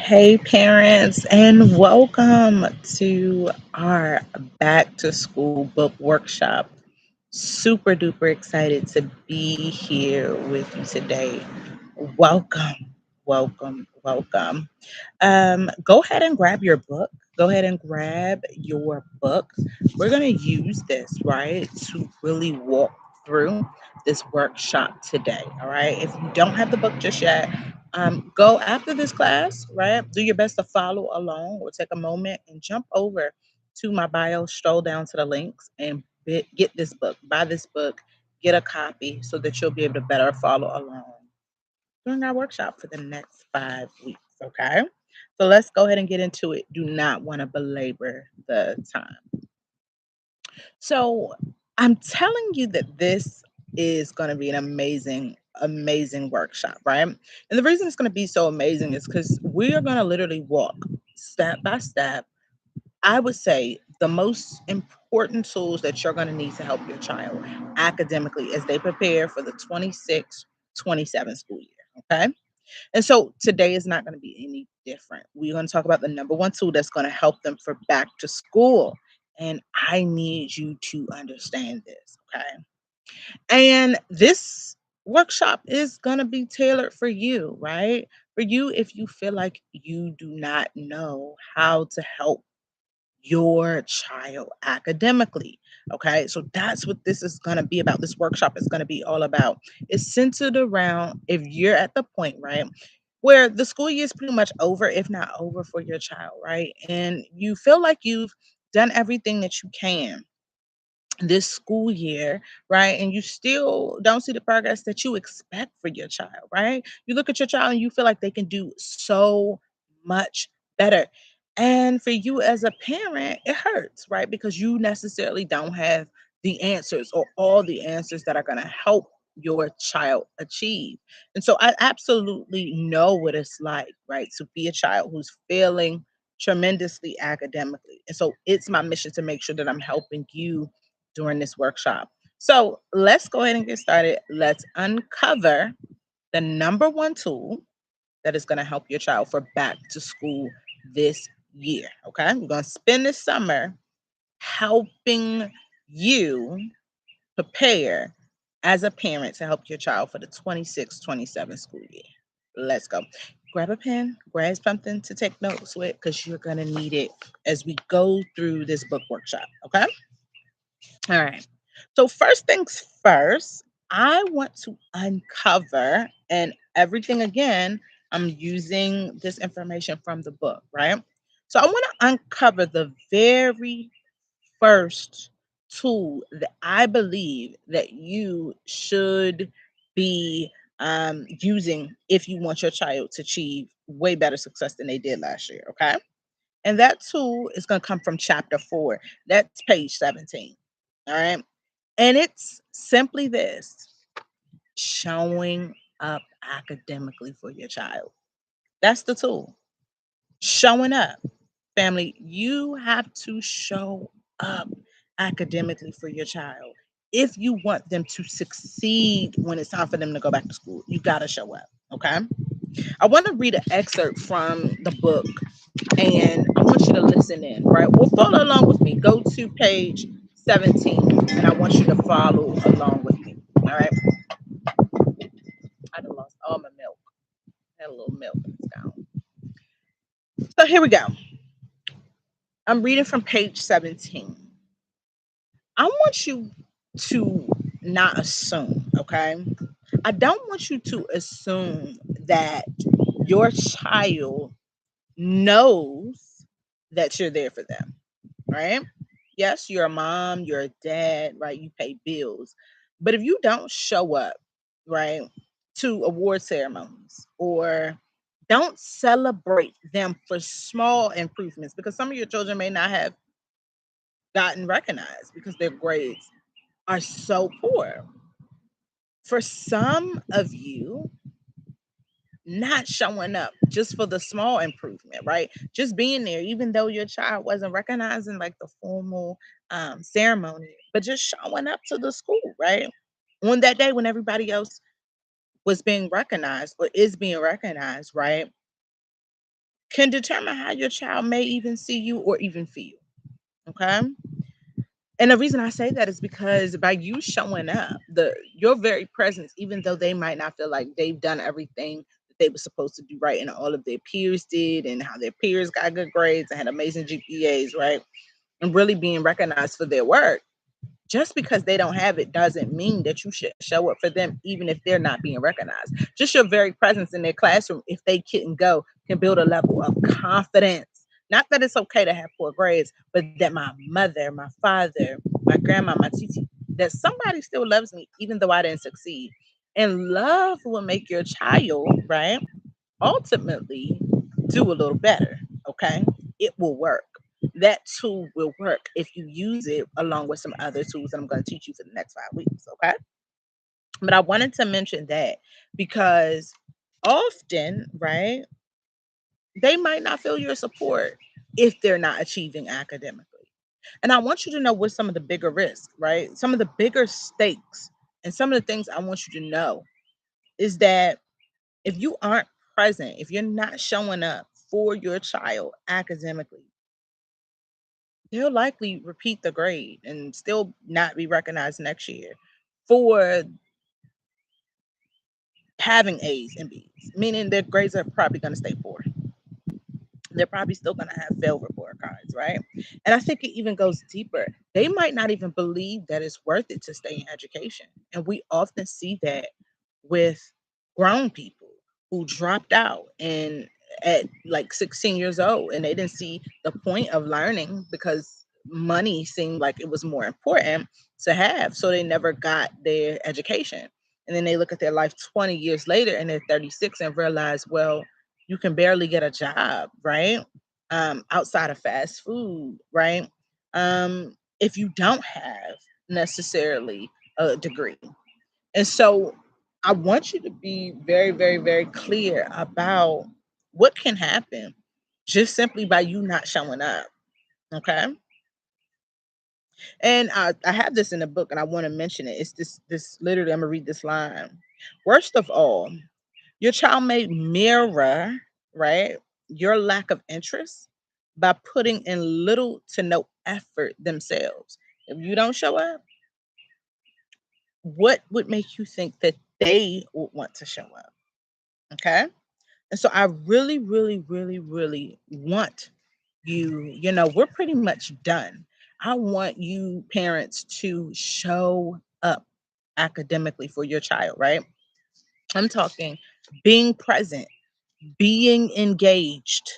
Hey, parents, and welcome to our back to school book workshop. Super duper excited to be here with you today. Welcome, welcome. Go ahead and grab your book. Go ahead and grab your book. We're going to use this, right, to really walk through this workshop today. All right. If you don't have the book just yet, go after this class, right? Do your best to follow along or take a moment and jump over to my bio, stroll down to the links, and get this book. Buy this book, get a copy so that you'll be able to better follow along during our workshop for the next 5 weeks. Okay. So let's go ahead and get into it. Do not want to belabor the time. So I'm telling you that this is going to be an amazing workshop, right? And the reason it's going to be so amazing is because we are going to literally walk step by step. I would say the most important tools that you're going to need to help your child academically as they prepare for the 26-27 school year. Okay. And so today is not going to be any different. We're going to talk about the number one tool that's going to help them for back to school. And I need you to understand this. Okay. And this workshop is going to be tailored for you, right? For you, if you feel like you do not know how to help your child academically. Okay. So that's what this is going to be about. This workshop is going to be all about. It's centered around if you're at the point, right, where the school year is pretty much over, if not over for your child, right? And you feel like you've done everything that you can this school year, right? And you still don't see the progress that you expect for your child, right? You look at your child and you feel like they can do so much better. And for you as a parent, it hurts, right? Because you necessarily don't have the answers or all the answers that are going to help your child achieve. And so I absolutely know what it's like, right? To be a child who's failing tremendously academically. And so it's my mission to make sure that I'm helping you during this workshop. So let's go ahead and get started. Let's uncover the number one tool that is going to help your child for back to school this year. Okay. We're going to spend this summer helping you prepare as a parent to help your child for the 26-27 school year. Let's go. Grab a pen, grab something to take notes with because you're going to need it as we go through this book workshop. Okay. All right. So first things first, I want to uncover and everything again, I'm using this information from the book, right? So I want to uncover the very first tool that I believe that you should be using if you want your child to achieve way better success than they did last year, okay? And that tool is going to come from chapter 4. That's page 17. All right. And it's simply this: showing up academically for your child. That's the tool. Showing up. Family, you have to show up academically for your child. If you want them to succeed when it's time for them to go back to school, you got to show up. Okay. I want to read an excerpt from the book and I want you to listen in, right? Well, follow along with me. Go to page 17 and I want you to follow along with me. All right. I done lost all my milk. I had a little milk and it's gone. So here we go. I'm reading from page 17. I want you to not assume, okay? I don't want you to assume that your child knows that you're there for them, right? Yes, you're a mom, you're a dad, right? You pay bills. But if you don't show up, right, to award ceremonies or don't celebrate them for small improvements because some of your children may not have gotten recognized because their grades are so poor. For some of you, not showing up just for the small improvement, right? Just being there, even though your child wasn't recognizing like the formal ceremony, but just showing up to the school, right? On that day when everybody else was being recognized or is being recognized, right? can determine how your child may even see you or even feel. Okay. And the reason I say that is because by you showing up, your very presence, even though they might not feel like they've done everything that they were supposed to do right, and all of their peers did, and how their peers got good grades and had amazing GPAs, right? And really being recognized for their work, just because they don't have it doesn't mean that you should show up for them, even if they're not being recognized. Just your very presence in their classroom, if they couldn't go, can build a level of confidence. Not that it's okay to have poor grades, but that my mother, my father, my grandma, my titi, that somebody still loves me, even though I didn't succeed. And love will make your child, right, ultimately do a little better. Okay. It will work. That tool will work if you use it along with some other tools that I'm going to teach you for the next 5 weeks. Okay. But I wanted to mention that because often, right, they might not feel your support if they're not achieving academically. And I want you to know what some of the bigger risks, right? Some of the bigger stakes and some of the things I want you to know is that if you aren't present, if you're not showing up for your child academically, they'll likely repeat the grade and still not be recognized next year for having A's and B's, meaning their grades are probably going to stay poor. They're probably still going to have fail report cards, right? And I think it even goes deeper. They might not even believe that it's worth it to stay in education. And we often see that with grown people who dropped out and at like 16 years old, and they didn't see the point of learning because money seemed like it was more important to have, so they never got their education. And then they look at their life 20 years later and they're 36 and realize, well, you can barely get a job, right? Outside of fast food, right? If you don't have necessarily a degree. And so I want you to be very, very, very clear about what can happen just simply by you not showing up. Okay. And I have this in the book and I want to mention it. It's this literally, I'm gonna read this line. Worst of all, your child may mirror, right, your lack of interest by putting in little to no effort themselves. If you don't show up, what would make you think that they would want to show up? Okay. And so I really, really, really, really want we're pretty much done. I want you parents to show up academically for your child, right? I'm talking being present, being engaged,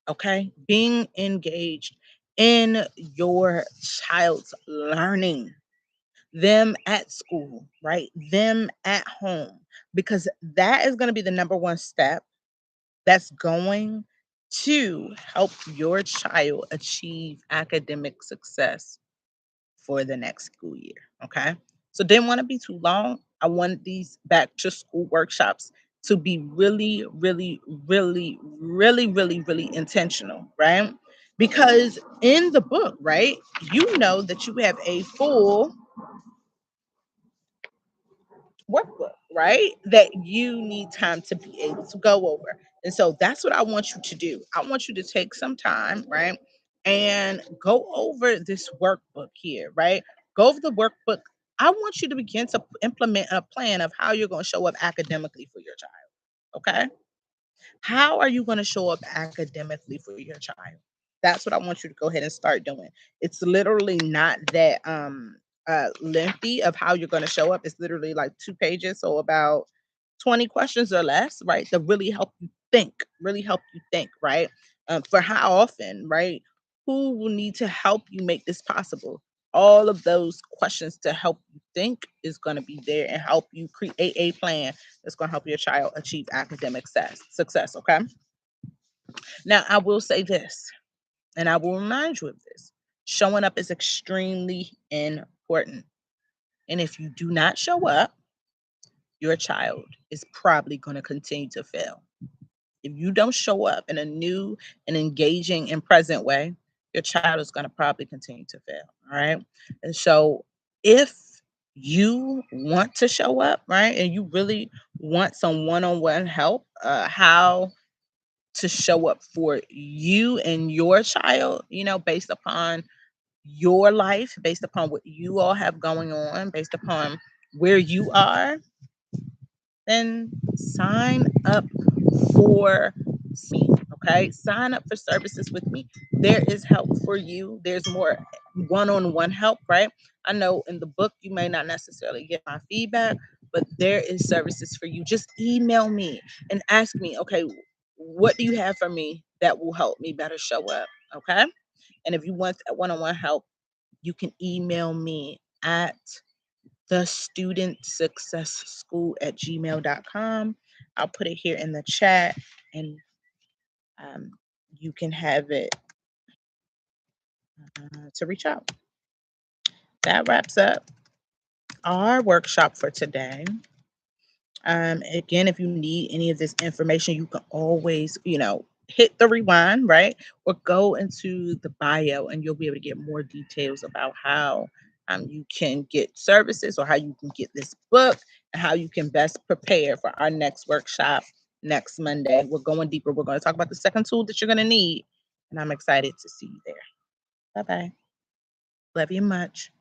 okay? Being engaged in your child's learning, them at school, right? Them at home, because that is going to be the number one step that's going to help your child achieve academic success for the next school year. Okay. So didn't want to be too long. I wanted these back to school workshops to be really, really, really, really, really, really intentional, right? Because in the book, right, you know that you have a full workbook, right? That you need time to be able to go over. And so that's what I want you to do. I want you to take some time, right? And go over this workbook here, right? Go over the workbook. I want you to begin to implement a plan of how you're going to show up academically for your child. Okay. How are you going to show up academically for your child? That's what I want you to go ahead and start doing. It's literally not that lengthy of how you're going to show up. It's literally like 2 pages, so about 20 questions or less, right? To really help you think, right? For how often, right? Who will need to help you make this possible? All of those questions to help you think is going to be there and help you create a plan that's going to help your child achieve academic success. Okay. Now, I will say this, and I will remind you of this: showing up is extremely important. And if you do not show up, your child is probably going to continue to fail. If you don't show up in a new and engaging and present way, your child is going to probably continue to fail. All right. And so if you want to show up, right, and you really want some one on one help, how to show up for you and your child, based upon your life, based upon what you all have going on, based upon where you are, then sign up for me. Okay. Sign up for services with me. There is help for you. There's more one-on-one help, right? I know in the book you may not necessarily get my feedback, but there is services for you. Just email me and ask me, okay, what do you have for me that will help me better show up? Okay. And if you want that one-on-one help, you can email me at the student success school at gmail.com. I'll put it here in the chat, and um, you can have it to reach out. That wraps up our workshop for today. Again, if you need any of this information, you can always, hit the rewind, right? Or go into the bio and you'll be able to get more details about how you can get services or how you can get this book and how you can best prepare for our next workshop next Monday. We're going deeper. We're going to talk about the second tool that you're going to need. And I'm excited to see you there. Bye bye. Love you much.